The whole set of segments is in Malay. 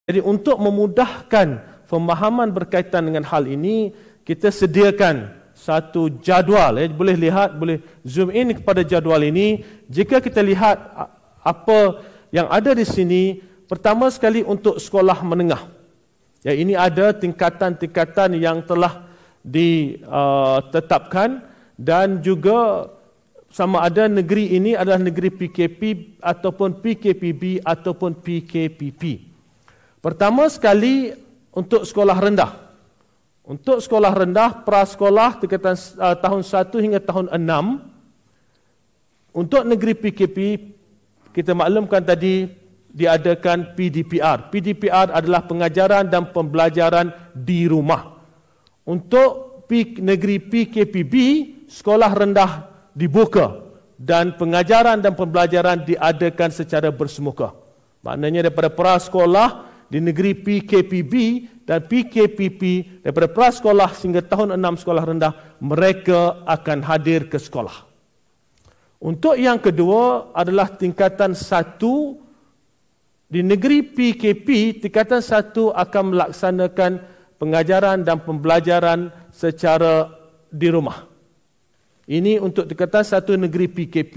Jadi untuk memudahkan pemahaman berkaitan dengan hal ini, kita sediakan satu jadual. Boleh lihat, boleh zoom in kepada jadual ini. Jika kita lihat apa yang ada di sini, pertama sekali untuk sekolah menengah. Ya, ini ada tingkatan-tingkatan yang telah ditetapkan dan juga sama ada negeri ini adalah negeri PKP ataupun PKPB ataupun PKPP. Pertama sekali untuk sekolah rendah. Untuk sekolah rendah, prasekolah tingkatan tahun 1 hingga tahun 6. Untuk negeri PKP, kita maklumkan tadi diadakan PDPR. PDPR adalah pengajaran dan pembelajaran di rumah. Untuk negeri PKPB, sekolah rendah dibuka dan pengajaran dan pembelajaran diadakan secara bersemuka. Maknanya daripada prasekolah di negeri PKPB dan PKPP, daripada prasekolah sehingga tahun 6 sekolah rendah, mereka akan hadir ke sekolah. Untuk yang kedua adalah tingkatan 1. Di negeri PKP, tingkatan 1 akan melaksanakan pengajaran dan pembelajaran secara di rumah. Ini untuk tingkatan 1 negeri PKP.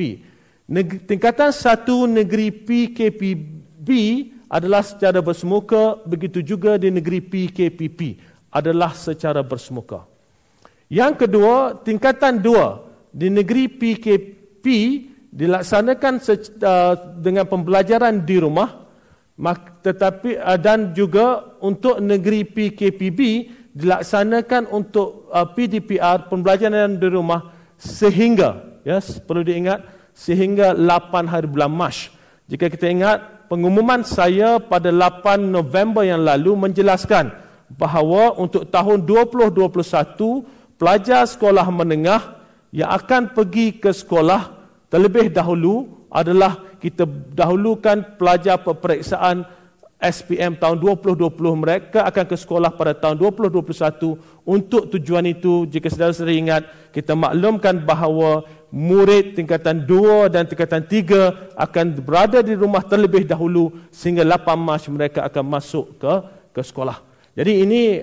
Tingkatan 1 negeri PKPB adalah secara bersemuka, begitu juga di negeri PKPP adalah secara bersemuka. Yang kedua, tingkatan 2 di negeri PKP dilaksanakan dengan pembelajaran di rumah, tetapi dan juga untuk negeri PKPB dilaksanakan untuk PDPR, pembelajaran di rumah sehingga, ya, perlu diingat, sehingga 8 hari bulan Mac. Jika kita ingat, pengumuman saya pada 8 November yang lalu menjelaskan bahawa untuk tahun 2021, pelajar sekolah menengah yang akan pergi ke sekolah terlebih dahulu adalah kita dahulukan pelajar peperiksaan SPM tahun 2020. Mereka akan ke sekolah pada tahun 2021. Untuk tujuan itu, jika saudara-saudara ingat, kita maklumkan bahawa murid tingkatan 2 dan tingkatan 3 akan berada di rumah terlebih dahulu sehingga 8 Mac mereka akan masuk ke sekolah. Jadi ini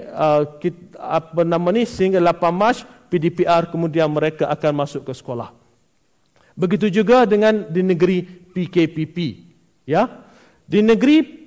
sehingga 8 Mac PDPR kemudian mereka akan masuk ke sekolah. Begitu juga dengan di negeri PKPP, ya. Di negeri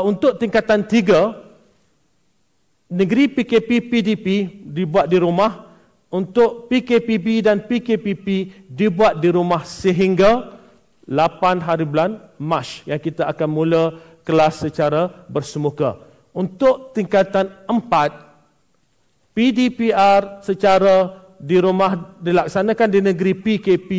untuk tingkatan 3, negeri PKP PDP dibuat di rumah. Untuk PKPB dan PKPP dibuat di rumah sehingga 8 hari bulan Mac yang kita akan mula kelas secara bersemuka. Untuk tingkatan 4, PDPR secara di rumah dilaksanakan di negeri PKP,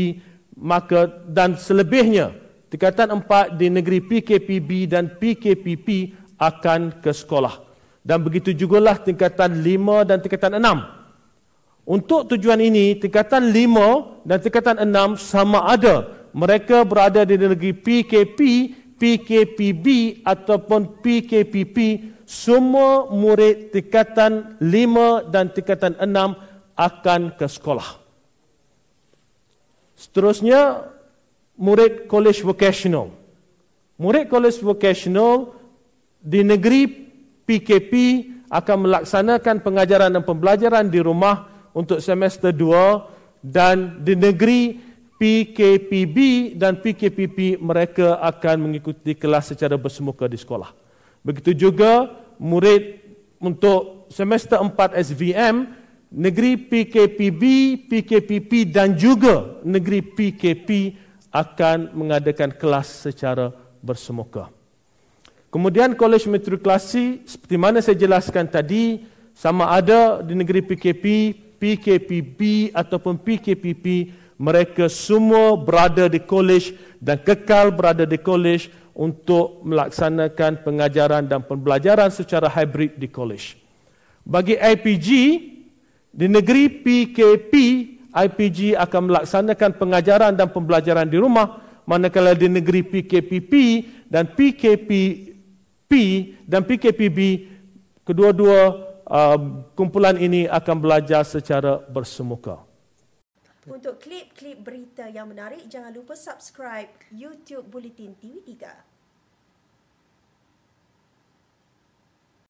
maka dan selebihnya tingkatan 4 di negeri PKPB dan PKPP akan ke sekolah. Dan begitu jugalah tingkatan 5 dan tingkatan 6. Untuk tujuan ini, tingkatan 5 dan tingkatan 6 sama ada mereka berada di negeri PKP, PKPB ataupun PKPP, semua murid tingkatan 5 dan tingkatan 6 akan ke sekolah. Seterusnya, murid college vocational. Murid college vocational di negeri PKP akan melaksanakan pengajaran dan pembelajaran di rumah untuk semester 2, dan di negeri PKPB dan PKPP mereka akan mengikuti kelas secara bersemuka di sekolah. Begitu juga murid untuk semester 4 SVM, negeri PKPB, PKPP dan juga negeri PKP akan mengadakan kelas secara bersemuka. Kemudian kolej matrikulasi seperti mana saya jelaskan tadi, sama ada di negeri PKP, PKPB ataupun PKPP, mereka semua berada di kolej dan kekal berada di kolej untuk melaksanakan pengajaran dan pembelajaran secara hybrid di kolej. Bagi IPG, di negeri PKP, IPG akan melaksanakan pengajaran dan pembelajaran di rumah, manakala di negeri PKPP dan PKPB, kedua-dua kumpulan ini akan belajar secara bersemuka. Untuk klip-klip berita yang menarik, jangan lupa subscribe YouTube Bulletin TV3.